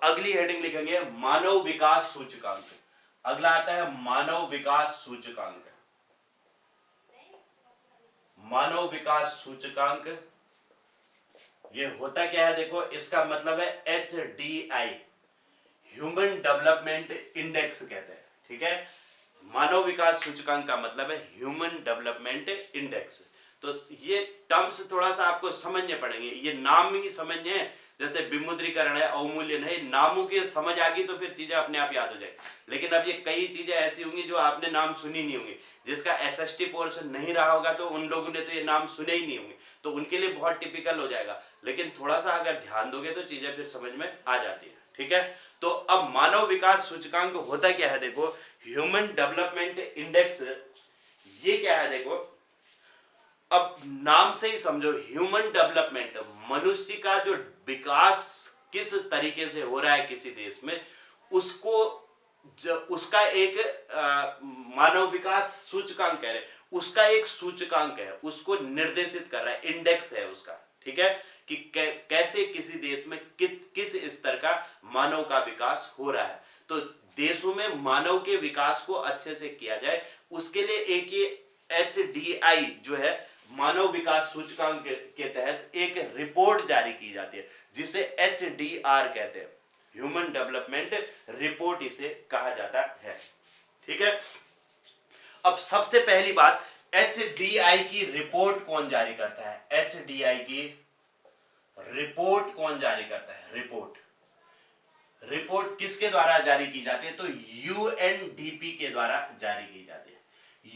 अगली हेडिंग लिखेंगे मानव विकास सूचकांक। अगला आता है मानव विकास सूचकांक। मानव विकास सूचकांक ये होता क्या है, देखो इसका मतलब है HDI, ह्यूमन डेवलपमेंट इंडेक्स कहते हैं। ठीक है, मानव विकास सूचकांक का मतलब है ह्यूमन डेवलपमेंट इंडेक्स। तो ये टर्म्स थोड़ा सा आपको समझने पड़ेंगे, ये नाम ही समझने हैं, जैसे विमुद्रीकरण है, अवमूल्यन है, नामों की समझ आ गई तो फिर चीजें अपने आप याद हो जाए। लेकिन अब ये कई चीजें ऐसी होंगी जो आपने नाम सुनी नहीं होंगी, जिसका SST पोर्शन नहीं रहा होगा तो उन लोगों ने तो ये नाम सुने ही नहीं होंगे, तो उनके लिए बहुत टिपिकल हो जाएगा। लेकिन थोड़ा सा अगर ध्यान दोगे तो चीजें फिर समझ में आ जाती है। ठीक है, तो अब मानव विकास सूचकांक होता क्या है, देखो ह्यूमन डेवलपमेंट इंडेक्स ये क्या है, देखो अब नाम से ही समझो, ह्यूमन डेवलपमेंट मनुष्य का जो विकास किस तरीके से हो रहा है किसी देश में, उसको उसका एक मानव विकास सूचकांक कह रहे हैं, उसका एक सूचकांक है, उसको निर्देशित कर रहा है, इंडेक्स है उसका। ठीक है, कि कैसे किसी देश में किस स्तर का मानव का विकास हो रहा है। तो देशों में मानव के विकास को अच्छे से किया जाए, उसके लिए एक ये HDI जो है मानव विकास सूचकांक के तहत एक रिपोर्ट जारी की जाती है, जिसे HDR कहते हैं, ह्यूमन डेवलपमेंट रिपोर्ट इसे कहा जाता है। ठीक है, अब सबसे पहली बात, HDI की रिपोर्ट कौन जारी करता है? HDI की रिपोर्ट कौन जारी करता है? रिपोर्ट किसके द्वारा जारी की जाती है? तो UNDP के द्वारा जारी की जाती है।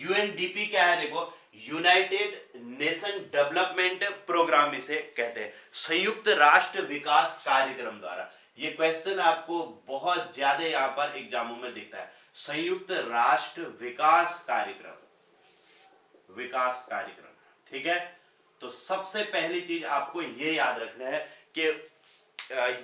UNDP क्या है, देखो यूनाइटेड नेशन डेवलपमेंट प्रोग्राम इसे कहते हैं, संयुक्त राष्ट्र विकास कार्यक्रम द्वारा। ये क्वेश्चन आपको बहुत ज्यादा यहां पर एग्जामों में दिखता है, संयुक्त राष्ट्र विकास कार्यक्रम, विकास कार्यक्रम। ठीक है, तो सबसे पहली चीज आपको ये याद रखना है कि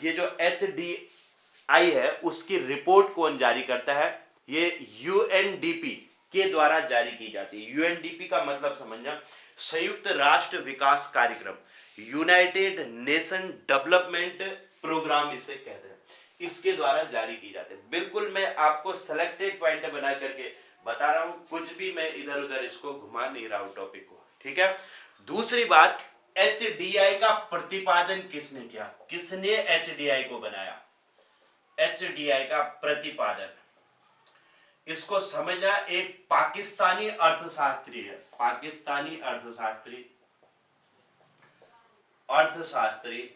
ये जो HDI है उसकी रिपोर्ट कौन जारी करता है? ये UNDP के द्वारा जारी की जाती है। UNDP का मतलब समझना, संयुक्त राष्ट्र विकास कार्यक्रम, यूनाइटेड नेशन डेवलपमेंट प्रोग्राम इसे कहते हैं, इसके द्वारा जारी की जाती है। बिल्कुल मैं आपको सिलेक्टेड पॉइंट बना करके बता रहा हूं, कुछ भी मैं इधर उधर इसको घुमा नहीं रहा हूं टॉपिक को। ठीक है, दूसरी बात, HDI का प्रतिपादन किसने किया? किसने HDI को बनाया? HDI का प्रतिपादन, इसको समझना, एक पाकिस्तानी अर्थशास्त्री है, पाकिस्तानी अर्थशास्त्री,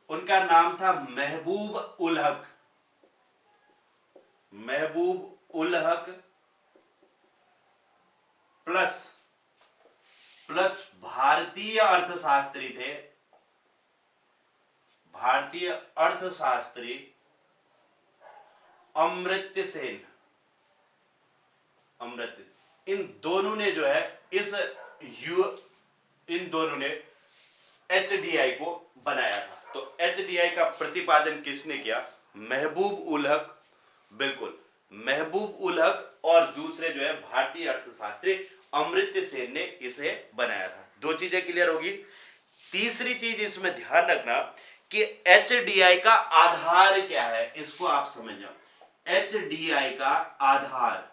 उनका नाम था महबूब उल हक प्लस भारतीय अर्थशास्त्री थे, भारतीय अर्थशास्त्री अमर्त्य सेन। इन दोनों ने जो है इन दोनों ने HDI को बनाया था। तो HDI का प्रतिपादन किसने किया? महबूब उल हक, बिल्कुल महबूब उल हक, और दूसरे जो है भारतीय अर्थशास्त्री अमर्त्य सेन ने इसे बनाया था। दो चीजें क्लियर होगी। तीसरी चीज इसमें ध्यान रखना कि HDI का आधार क्या है, इसको आप समझना। HDI का आधार,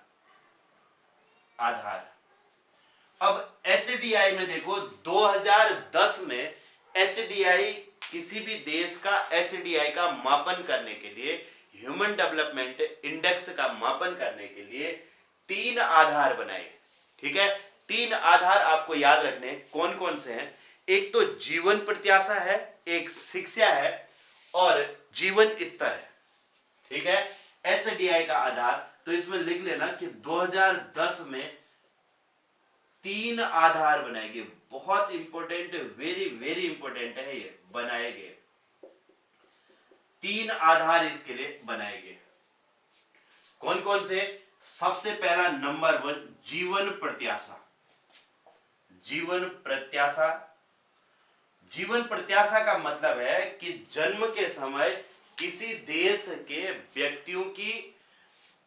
अब HDI में देखो 2010 में HDI, किसी भी देश का HDI का मापन करने के लिए, ह्यूमन डेवलपमेंट इंडेक्स का मापन करने के लिए 3 आधार बनाए। ठीक है, 3 आधार आपको याद रखने, कौन कौन से हैं? एक तो जीवन प्रत्याशा है, एक शिक्षा है, और जीवन स्तर है। ठीक है, HDI का आधार, तो इसमें लिख लेना कि 2010 में 3 आधार बनाए गए, बहुत इंपॉर्टेंट, वेरी वेरी इंपॉर्टेंट है ये, बनाए गए 3 आधार इसके लिए बनाए गए। कौन कौन से? सबसे पहला नंबर 1 जीवन प्रत्याशा। जीवन प्रत्याशा का मतलब है कि जन्म के समय किसी देश के व्यक्तियों की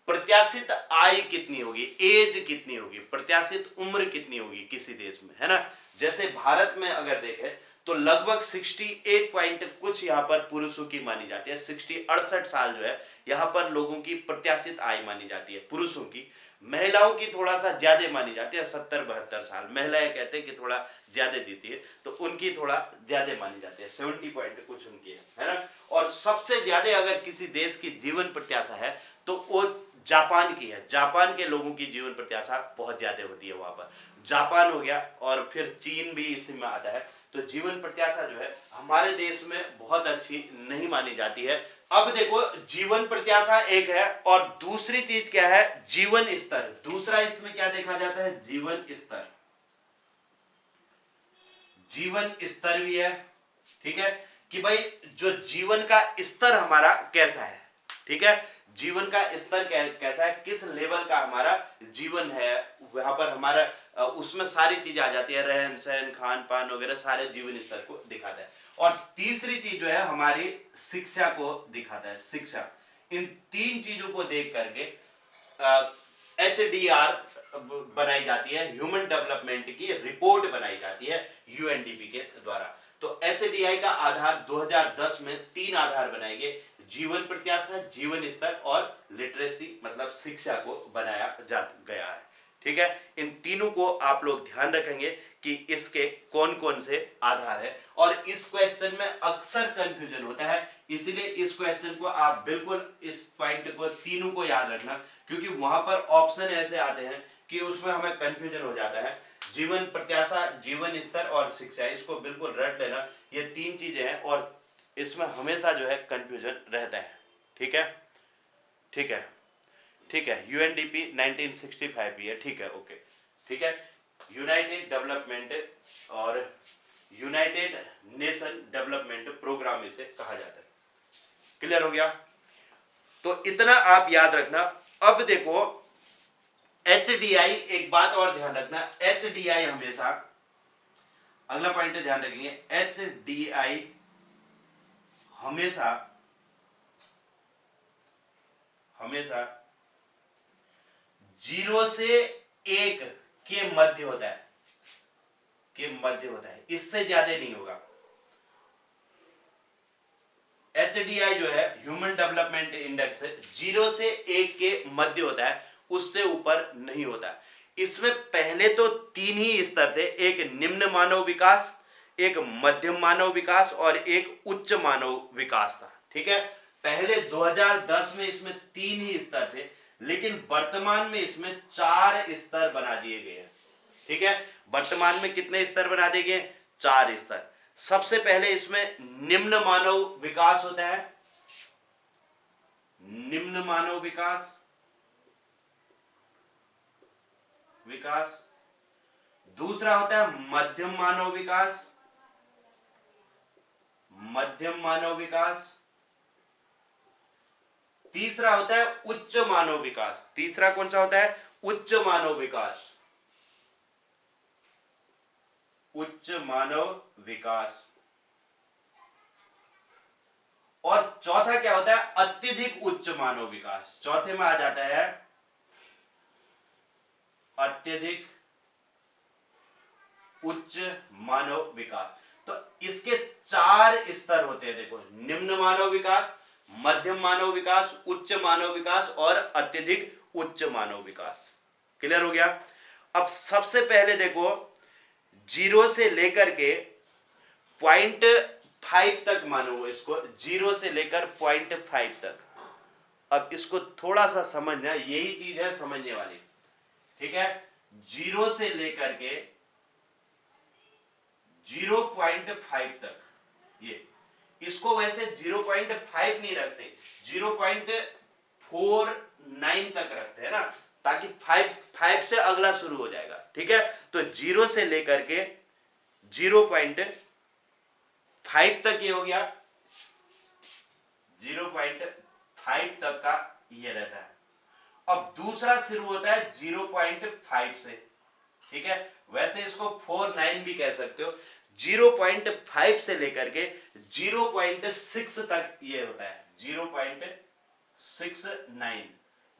प्रत्याशित आयु कितनी होगी, एज कितनी होगी, प्रत्याशित उम्र कितनी होगी किसी देश में, है ना। जैसे भारत में अगर देखें तो लगभग 68 पॉइंट कुछ यहाँ पर पुरुषों की मानी जाती है। 68 साल जो है यहाँ पर लोगों की प्रत्याशित आयु मानी जाती है पुरुषों की। महिलाओं की थोड़ा सा ज्यादा मानी जाती है, 70-72 साल। महिलाएं कहते हैं कि थोड़ा ज्यादा जीती है, तो उनकी थोड़ा ज्यादा मानी जाती है, 70 पॉइंट कुछ उनकी है ना। और सबसे ज्यादा अगर किसी देश की जीवन प्रत्याशा है तो वो जापान की है। जापान के लोगों की जीवन प्रत्याशा बहुत ज्यादा होती है वहां पर। जापान हो गया और फिर चीन भी इसी में आता है। तो जीवन प्रत्याशा जो है हमारे देश में बहुत अच्छी नहीं मानी जाती है। अब देखो, जीवन प्रत्याशा एक है और दूसरी चीज क्या है, जीवन स्तर। दूसरा इसमें क्या देखा जाता है, जीवन स्तर। जीवन स्तर भी है, ठीक है, कि भाई जो जीवन का स्तर हमारा कैसा है, ठीक है, जीवन का स्तर कैसा है, किस लेवल का हमारा जीवन है, वहां पर हमारा उसमें सारी चीज आ जाती है, रहन सहन खान पान वगैरह सारे जीवन स्तर को दिखाता है। और तीसरी चीज जो है हमारी शिक्षा को दिखाता है, शिक्षा। इन तीन चीजों को देख करके HDR बनाई जाती है, ह्यूमन डेवलपमेंट की रिपोर्ट बनाई जाती है यूएनडीपी के द्वारा। तो HDI का आधार 2010 में 3 आधार बनाए गए, जीवन प्रत्याशा, जीवन स्तर और लिटरेसी मतलब शिक्षा को बनाया जा गया है, ठीक है। इन तीनों को आप लोग ध्यान रखेंगे कि इसके कौन कौन से आधार है। और इस क्वेश्चन में अक्सर कंफ्यूजन होता है, इसीलिए इस क्वेश्चन को आप बिल्कुल इस पॉइंट को तीनों को याद रखना, क्योंकि वहां पर ऑप्शन ऐसे आते हैं कि उसमें हमें कंफ्यूजन हो जाता है। जीवन प्रत्याशा, जीवन स्तर और शिक्षा, इसको बिल्कुल रट लेना। ये तीन चीजें हैं और इसमें हमेशा जो है कंफ्यूजन रहता है, ठीक है, ठीक है, ठीक है। यूएनडीपी 1965 भी है, ठीक है, ओके, ठीक है। यूनाइटेड डेवलपमेंट और यूनाइटेड नेशन डेवलपमेंट प्रोग्राम इसे कहा जाता है। क्लियर हो गया? तो इतना आप याद रखना। अब देखो HDI, एक बात और ध्यान रखना, HDI हमेशा, अगला पॉइंट ध्यान रखेंगे, HDI हमेशा हमेशा 0 से 1 के मध्य होता है, के मध्य होता है, इससे ज्यादा नहीं होगा। HDI जो है ह्यूमन डेवलपमेंट इंडेक्स, 0 से 1 के मध्य होता है, उससे ऊपर नहीं होता। इसमें पहले तो 3 ही स्तर थे, एक निम्न मानव विकास, एक मध्यम मानव विकास और एक उच्च मानव विकास था, ठीक है। पहले 2010 में इसमें 3 ही स्तर थे, लेकिन वर्तमान में इसमें 4 स्तर बना दिए गए हैं, ठीक है। वर्तमान में कितने स्तर बना दिए गए? 4 स्तर। सबसे पहले इसमें निम्न मानव विकास होता है, निम्न मानव विकास, दूसरा होता है मध्यम मानव विकास, मध्यम मानव विकास, तीसरा होता है उच्च मानव विकास। तीसरा कौन सा होता है? उच्च मानव विकास, उच्च मानव विकास। और चौथा क्या होता है? अत्यधिक उच्च मानव विकास। चौथे में आ जाता है अत्यधिक उच्च मानव विकास। तो इसके 4 स्तर होते हैं, देखो, निम्न मानव विकास, मध्यम मानव विकास, उच्च मानव विकास और अत्यधिक उच्च मानव विकास। क्लियर हो गया? अब सबसे पहले देखो, 0 से लेकर के 0.5 तक मानो इसको, 0 से लेकर 0.5 तक। अब इसको थोड़ा सा समझना, यही चीज है समझने वाली, ठीक है। 0 से लेकर के 0.5 तक, ये इसको वैसे 0.5 नहीं रखते, 0.49 तक रखते हैं ना, ताकि 5 से अगला शुरू हो जाएगा, ठीक है। तो 0 से लेकर के 0.5 तक ये हो गया, 0.5 तक का ये रहता है। अब दूसरा शुरू होता है 0.5 से, ठीक है। वैसे इसको 49 भी कह सकते हो। 0.5 से लेकर के 0.6 तक ये होता है, 0.69,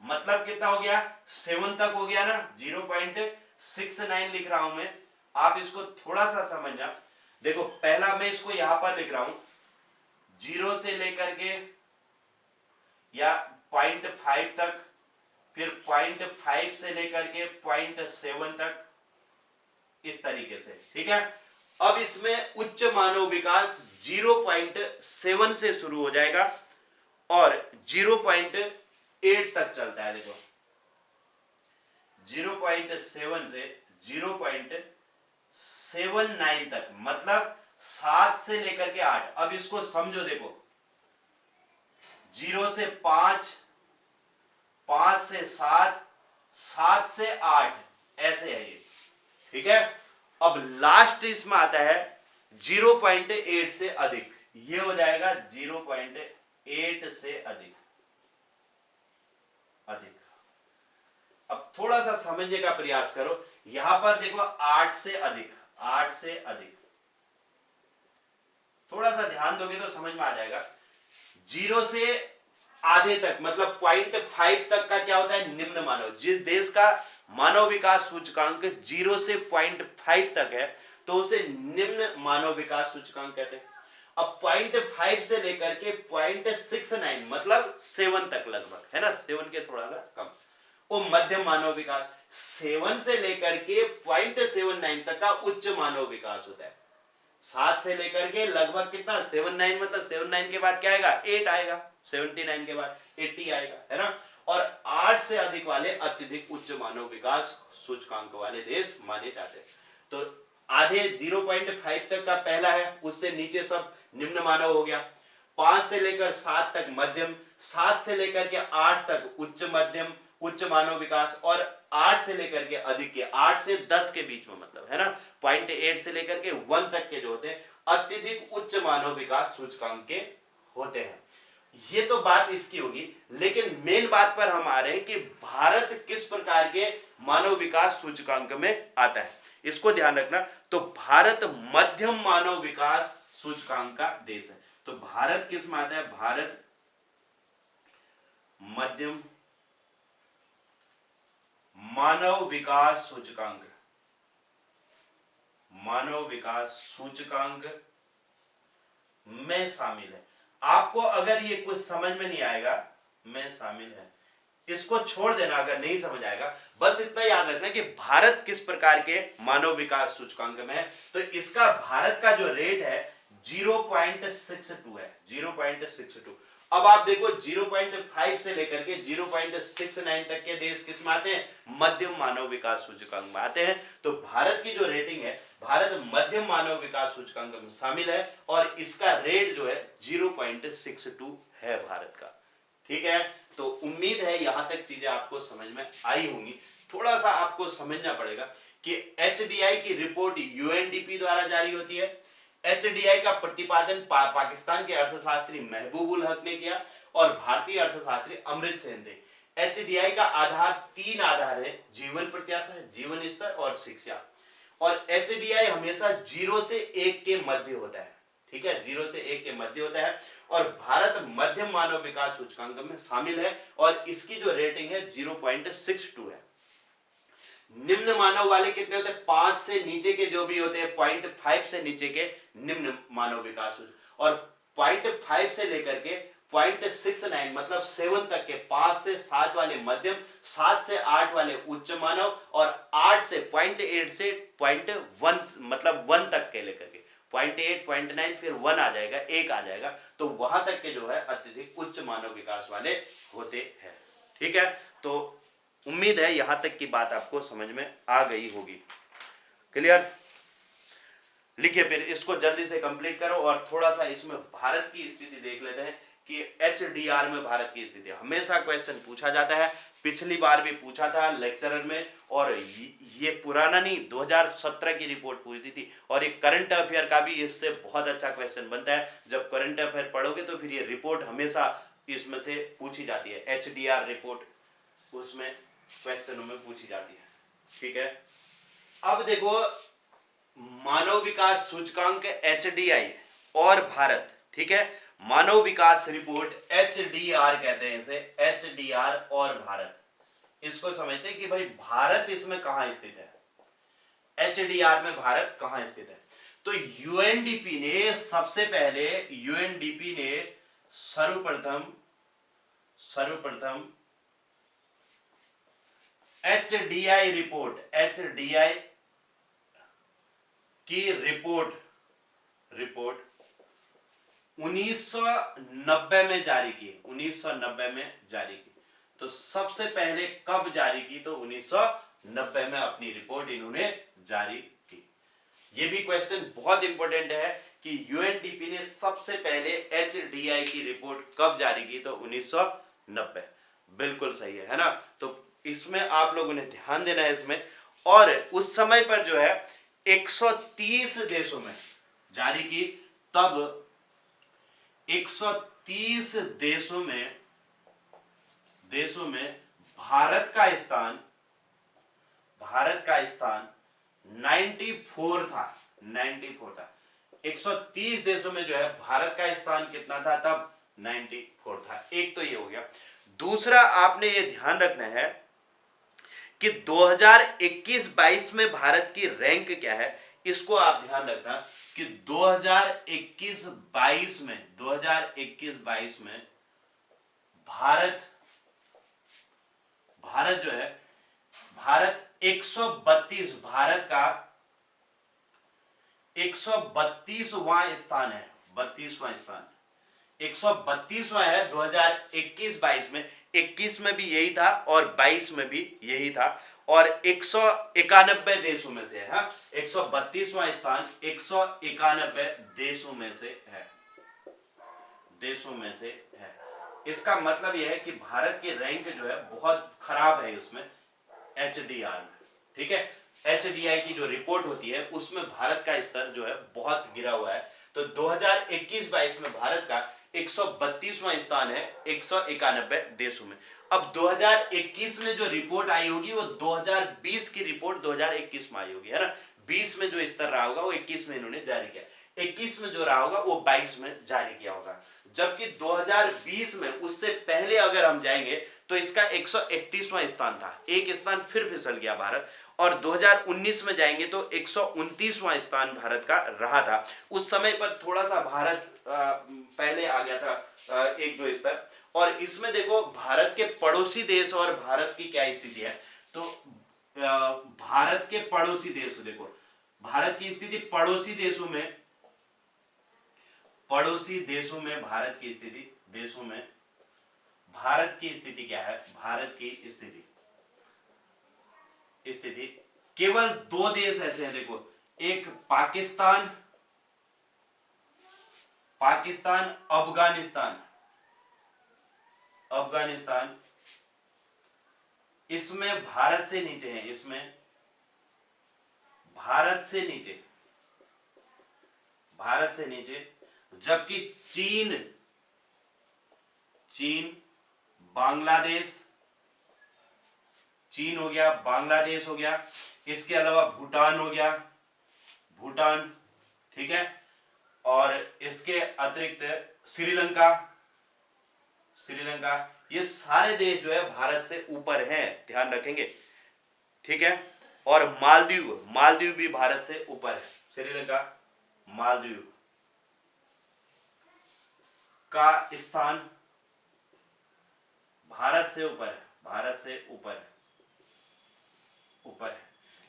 मतलब कितना हो गया? 7 तक हो गया ना, 0.69 लिख रहा हूं मैं। आप इसको थोड़ा सा समझना, देखो पहला मैं इसको यहां पर लिख रहा हूं, 0 से लेकर के या 0.5 तक, फिर 0.5 से लेकर के 0.7 तक, इस तरीके से, ठीक है। अब इसमें उच्च मानव विकास 0.7 से शुरू हो जाएगा और 0.8 तक चलता है। देखो 0.7 से 0.79 तक, मतलब 7 से लेकर के 8। अब इसको समझो, देखो 0 से 5, 5 से 7, 7 से 8, ऐसे है ये, ठीक है। अब लास्ट इसमें आता है 0.8 से अधिक, ये हो जाएगा 0.8 से अधिक। अब थोड़ा सा समझने का प्रयास करो, यहां पर देखो 8 से अधिक, 8 से अधिक, थोड़ा सा ध्यान दोगे तो समझ में आ जाएगा। 0 से आधे तक मतलब 0.5 तक का क्या होता है, निम्न मानव। जिस देश का मानव विकास सूचकांक 0 से 0.5 तक है तो उसे निम्न मानव विकास सूचकांक कहते हैं। अब 0.5 से लेकर के 0.69 मतलब 7 तक लगभग, है ना, 7 के थोड़ा सा कम, वो मध्यम मानव विकास। 7 से लेकर के 0.79 तक का उच्च मानव विकास होता है। 7 से लेकर के लगभग कितना, 79, मतलब 79 के बाद क्या आएगा, 8 आएगा, 79 के बाद 80 आएगा, है ना। और 8 से अधिक वाले अत्यधिक उच्च मानव विकास सूचकांक वाले देश माने जाते हैं। तो आधे 0.5 तक का पहला है, उससे नीचे सब निम्न मानव हो गया। 5 से लेकर 7 तक मध्यम, 7 से लेकर के 8 तक उच्च मध्यम उच्च मानव विकास, और 8 से लेकर के अधिक के 8 से 10 के बीच में, मतलब, है ना, 0.8 से लेकर के 1 तक के जो होते हैं अत्यधिक उच्च मानव विकास सूचकांक के होते हैं। ये तो बात इसकी होगी, लेकिन मेन बात पर हम आ रहे हैं कि भारत किस प्रकार के मानव विकास सूचकांक में आता है, इसको ध्यान रखना। तो भारत मध्यम मानव विकास सूचकांक का देश है। तो भारत किस में आता है, भारत मध्यम मानव विकास सूचकांक, मानव विकास सूचकांक में शामिल है। आपको अगर ये कुछ समझ में नहीं आएगा, में शामिल है, इसको छोड़ देना अगर नहीं समझ आएगा। बस इतना याद रखना कि भारत किस प्रकार के मानव विकास सूचकांक में है। तो इसका भारत का जो रेट है 0.62 है, 0.62। अब आप देखो 0.5 से लेकर के 0.69 तक के देश किस में आते हैं, मध्यम मानव विकास सूचकांक में आते हैं। तो भारत की जो रेटिंग है, भारत मध्यम मानव विकास सूचकांक में शामिल है और इसका रेट जो है 0.62 है भारत का, ठीक है। तो उम्मीद है यहां तक चीजें आपको समझ में आई होंगी। थोड़ा सा आपको समझना पड़ेगा कि एचडीआई की रिपोर्ट यूएनडीपी द्वारा जारी होती है। एचडीआई का प्रतिपादन पाकिस्तान के अर्थशास्त्री महबूबुल हक ने किया और भारतीय अर्थशास्त्री अमृत सेन थे। एचडीआई का आधार 3 आधार है, जीवन प्रत्याशा, जीवन स्तर और शिक्षा। और एचडीआई हमेशा 0 से 1 के मध्य होता है, ठीक है, 0 से 1 के मध्य होता है। और भारत मध्यम मानव विकास सूचकांक में शामिल है और इसकी जो रेटिंग है 0.62 है। निम्न मानव वाले कितने होते हैं, 5 से नीचे के जो भी होते हैं, 0.5 से नीचे के निम्न मानव विकास, और 0.5 से लेकर के 0.69 मतलब 7 तक के, 5 से 7 वाले मध्यम, 7 से 8 वाले उच्च मानव, और 8 से 0.8 से 0.1 मतलब 1 तक के लेकर के 0.8, 0.9 फिर 1 आ जाएगा, 1 आ जाएगा। तो वहां तक के जो है अत्यधिक उच्च मानव विकास वाले होते हैं, ठीक है। तो उम्मीद है यहां तक की बात आपको समझ में आ गई होगी। क्लियर, लिखिए फिर इसको जल्दी से कंप्लीट करो और थोड़ा सा इसमें भारत की स्थिति देख लेते हैं कि एचडीआर में भारत की स्थिति। हमेशा क्वेश्चन पूछा जाता है, पिछली बार भी पूछा था लेक्चरर में, और ये पुराना नहीं, 2017 की रिपोर्ट पूछी थी। और एक करंट अफेयर का भी इससे बहुत अच्छा क्वेश्चन बनता है। जब करंट अफेयर पढ़ोगे तो फिर ये रिपोर्ट हमेशा इसमें से पूछी जाती है, एचडीआर रिपोर्ट उसमें क्वेश्चनों में पूछी जाती है, ठीक है। अब देखो मानव विकास सूचकांक एचडीआई और भारत, ठीक है, मानव विकास रिपोर्ट एचडीआर कहते हैं इसे, एचडीआर और भारत। इसको समझते हैं कि भाई भारत इसमें कहां स्थित है, एचडीआर में भारत कहां स्थित है। तो यूएनडीपी ने सबसे पहले यूएनडीपी ने सर्वप्रथम एचडीआई की रिपोर्ट 1990 में जारी की। 1990 में जारी की। तो सबसे पहले कब जारी की? तो 1990 में अपनी रिपोर्ट इन्होंने जारी की। ये भी क्वेश्चन बहुत इंपॉर्टेंट है कि यूएनडीपी ने सबसे पहले एचडीआई की रिपोर्ट कब जारी की? तो 1990। बिल्कुल सही है ना? तो इसमें आप लोगों ने ध्यान देना है इसमें। और उस समय पर जो है 130 देशों में जारी की। तब 130 देशों में भारत का स्थान 94 था। 130 देशों में जो है भारत का स्थान कितना था? तब 94 था। एक तो ये हो गया। दूसरा आपने ये ध्यान रखना है कि 2021-22 में भारत की रैंक क्या है। इसको आप ध्यान रखना कि 2021-22 में भारत जो है 132 भारत का 132वां स्थान है। 32वां स्थान 132वां है 2021-22 में। 21 में भी यही था और 22 में भी यही था। और 191 देशों में से है। हाँ, 132वां स्थान 191 देशों में से है। इसका मतलब यह है कि भारत की रैंक जो है बहुत खराब है इसमें, एचडीआर में। ठीक है, एचडीआई की जो रिपोर्ट होती है उसमें भारत का स्तर जो है बहुत गिरा हुआ है। तो 2021-22 में भारत का 132वां स्थान है 191 देशों में। अब 2021 में जो रिपोर्ट आई होगी वो 2020 की रिपोर्ट 2021 में आई होगी, है ना? 20 में जो स्तर रहा होगा वो 21 में इन्होंने जारी किया। 21 में जो रहा होगा वो 22 में जारी किया होगा। जबकि 2020 में उससे पहले अगर हम जाएंगे तो इसका 131वां स्थान था। एक स्थान फिर फिसल गया भारत। और 2019 में जाएंगे तो 129वां स्थान भारत का रहा था। उस समय पर थोड़ा सा भारत पहले आ गया था एक दो स्तर। और इसमें देखो भारत के पड़ोसी देश और भारत की क्या स्थिति है। तो भारत के पड़ोसी देश देखो, भारत की स्थिति पड़ोसी देशों में भारत की स्थिति क्या है? भारत की स्थिति केवल दो देश ऐसे हैं देखो, एक पाकिस्तान अफगानिस्तान इसमें भारत से नीचे है। इसमें भारत से नीचे। जबकि चीन हो गया, बांग्लादेश हो गया, इसके अलावा भूटान हो गया, ठीक है, और इसके अतिरिक्त श्रीलंका, ये सारे देश जो है भारत से ऊपर हैं, ध्यान रखेंगे। ठीक है, और मालदीव भी भारत से ऊपर है। श्रीलंका, मालदीव का स्थान भारत से ऊपर है।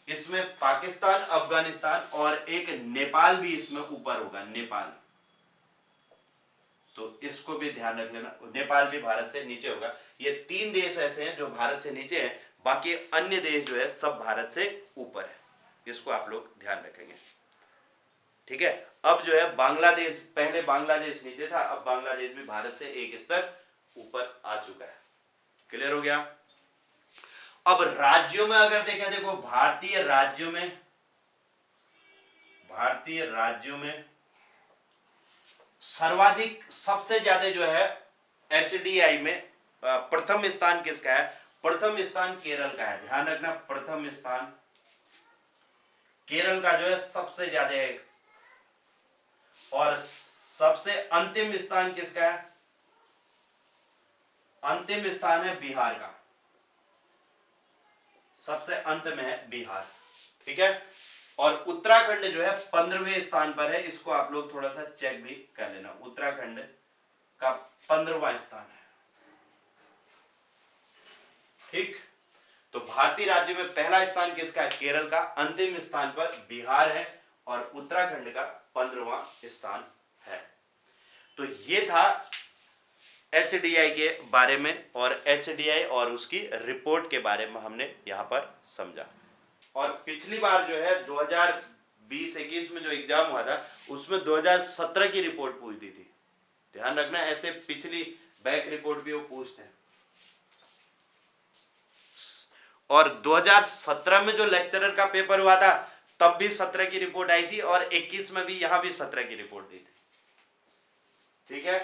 इसमें पाकिस्तान, अफगानिस्तान और एक नेपाल भी इसमें ऊपर होगा, नेपाल। तो इसको भी ध्यान रख लेना, नेपाल भी भारत से नीचे होगा। ये तीन देश ऐसे हैं जो भारत से नीचे हैं, बाकी अन्य देश जो है सब भारत से ऊपर है। इसको आप लोग ध्यान रखेंगे। ठीक है, अब जो है बांग्लादेश, पहले बांग्लादेश नीचे था, अब बांग्लादेश भी भारत से एक स्तर ऊपर आ चुका है। क्लियर हो गया? अब राज्यों में अगर देखें, देखो भारतीय राज्यों में सर्वाधिक सबसे ज्यादा जो है एचडीआई में प्रथम स्थान किसका है? प्रथम स्थान केरल का है। ध्यान रखना, प्रथम स्थान केरल का जो है सबसे ज्यादा है। और सबसे अंतिम स्थान किसका है? अंतिम स्थान है बिहार का, सबसे अंत में है बिहार। ठीक है, और उत्तराखंड जो है 15वें स्थान पर है। इसको आप लोग थोड़ा सा चेक भी कर लेना, उत्तराखंड का 15वां स्थान है। ठीक, तो भारतीय राज्य में पहला स्थान किसका है? केरल का। अंतिम स्थान पर बिहार है और उत्तराखंड का 15वां स्थान है। तो ये था HDI के बारे में, और HDI और उसकी रिपोर्ट के बारे में हमने यहां पर समझा। और पिछली बार जो है 2020-21 में जो एग्जाम हुआ था उसमें 2017 की रिपोर्ट पूछ दी थी। ध्यान रखना, ऐसे पिछली बैक रिपोर्ट भी वो पूछते हैं। और 2017 में जो लेक्चरर का पेपर हुआ था तब भी 17 की रिपोर्ट आई थी, और 21 में भी यहां भी 17 की रिपोर्ट दी थी। ठीक है,